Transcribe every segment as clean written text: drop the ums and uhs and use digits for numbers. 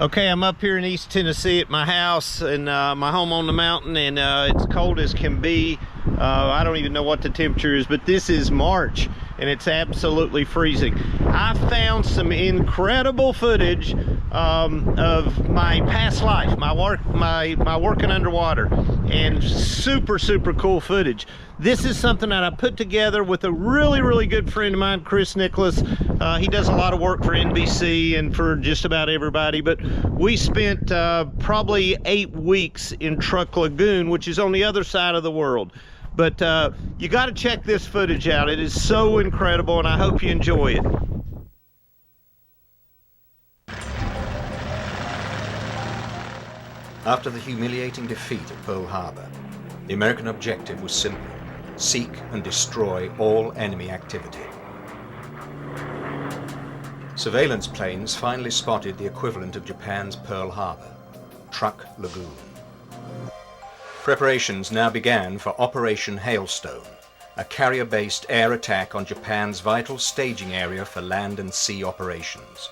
Okay, I'm up here in East Tennessee at my house and my home on the mountain, and it's cold as can be. I don't even know what the temperature is, but this is March and it's absolutely freezing. I found some incredible footage of my past life, my working underwater, and super cool footage. This is something that I put together with a really good friend of mine, Chris Nicholas. He does a lot of work for NBC and for just about everybody, but we spent probably 8 weeks in Truck Lagoon, which is on the other side of the world. But you got to check this footage out. It is so incredible, and I hope you enjoy it. After the humiliating defeat at Pearl Harbour, the American objective was simple: seek and destroy all enemy activity. Surveillance planes finally spotted the equivalent of Japan's Pearl Harbour, Truck Lagoon. Preparations now began for Operation Hailstone, a carrier-based air attack on Japan's vital staging area for land and sea operations.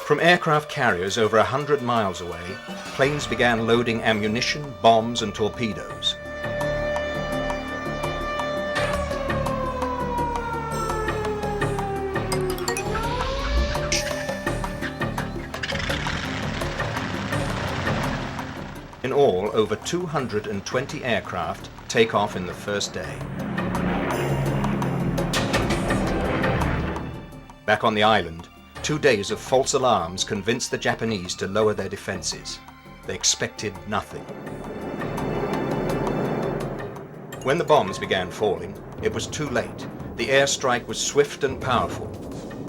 From aircraft carriers over 100 miles away, planes began loading ammunition, bombs, and torpedoes. In all, over 220 aircraft take off in the first day. Back on the island, 2 days of false alarms convinced the Japanese to lower their defenses. They expected nothing. When the bombs began falling, it was too late. The airstrike was swift and powerful.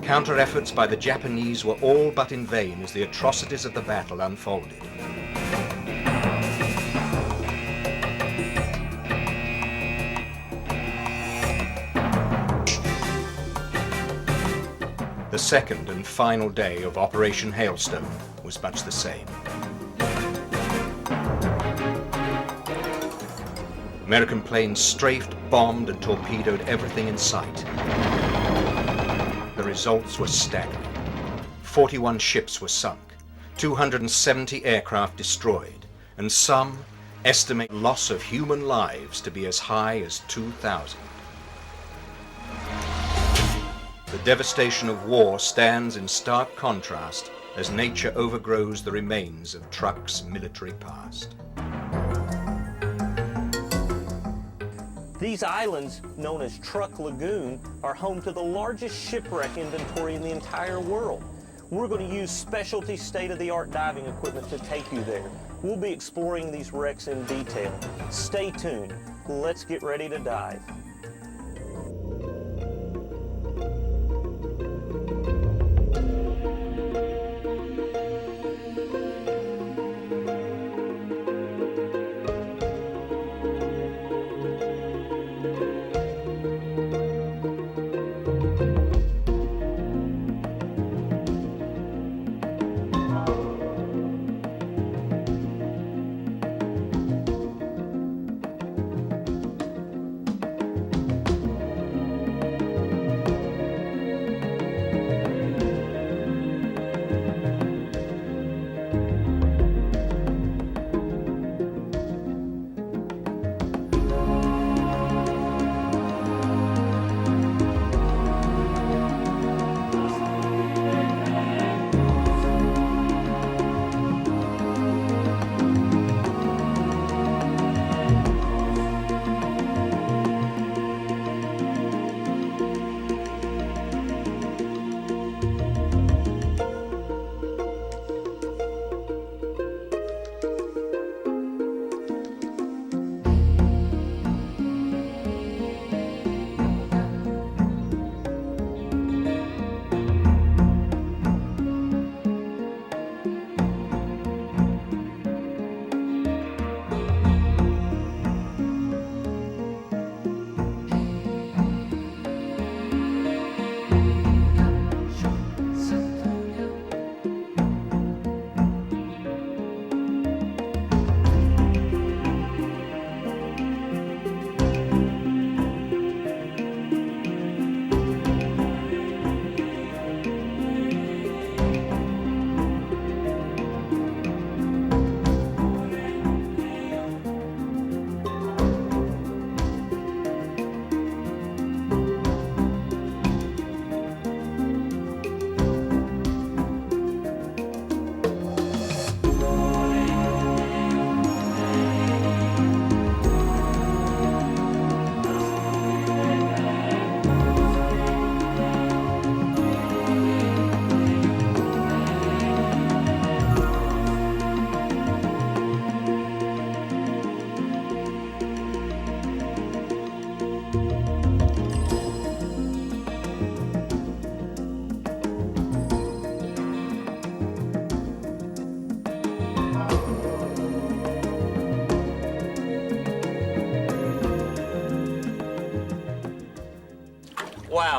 Counter-efforts by the Japanese were all but in vain as the atrocities of the battle unfolded. The second and final day of Operation Hailstone was much the same. American planes strafed, bombed, and torpedoed everything in sight. The results were staggering. 41 ships were sunk, 270 aircraft destroyed, and some estimate the loss of human lives to be as high as 2,000. The devastation of war stands in stark contrast as nature overgrows the remains of Truck's military past. These islands, known as Truck Lagoon, are home to the largest shipwreck inventory in the entire world. We're going to use specialty state-of-the-art diving equipment to take you there. We'll be exploring these wrecks in detail. Stay tuned. Let's get ready to dive.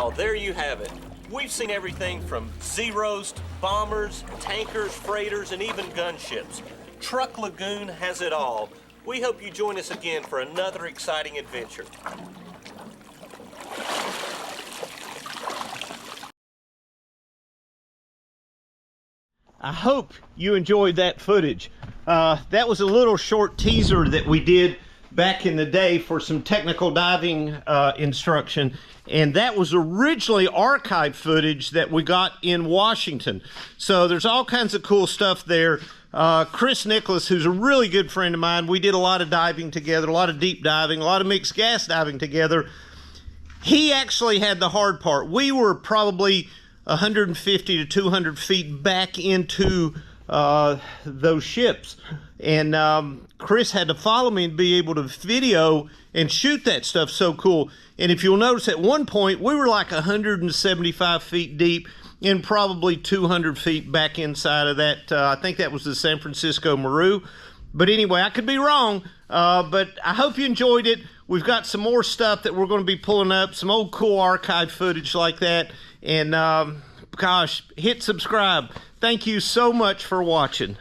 Wow, there you have it. We've seen everything from Zeros to bombers, tankers, freighters, and even gunships. Truck Lagoon has it all. We hope you join us again for another exciting adventure. I hope you enjoyed that footage. That was a little short teaser that we did back in the day for some technical diving instruction, and that was originally archive footage that we got in Washington. So there's all kinds of cool stuff there. Chris Nicholas, who's a really good friend of mine, we did a lot of diving together, a lot of deep diving, a lot of mixed gas diving together. He actually had the hard part. We were probably 150 to 200 feet back into those ships, and Chris had to follow me and be able to video and shoot that stuff. So cool. And if you'll notice, at one point we were like 175 feet deep and probably 200 feet back inside of that. I think that was the San Francisco Maru, but anyway, I could be wrong. But I hope you enjoyed it. We've got some more stuff that we're going to be pulling up, some old cool archive footage like that. And gosh, hit subscribe. Thank you so much for watching.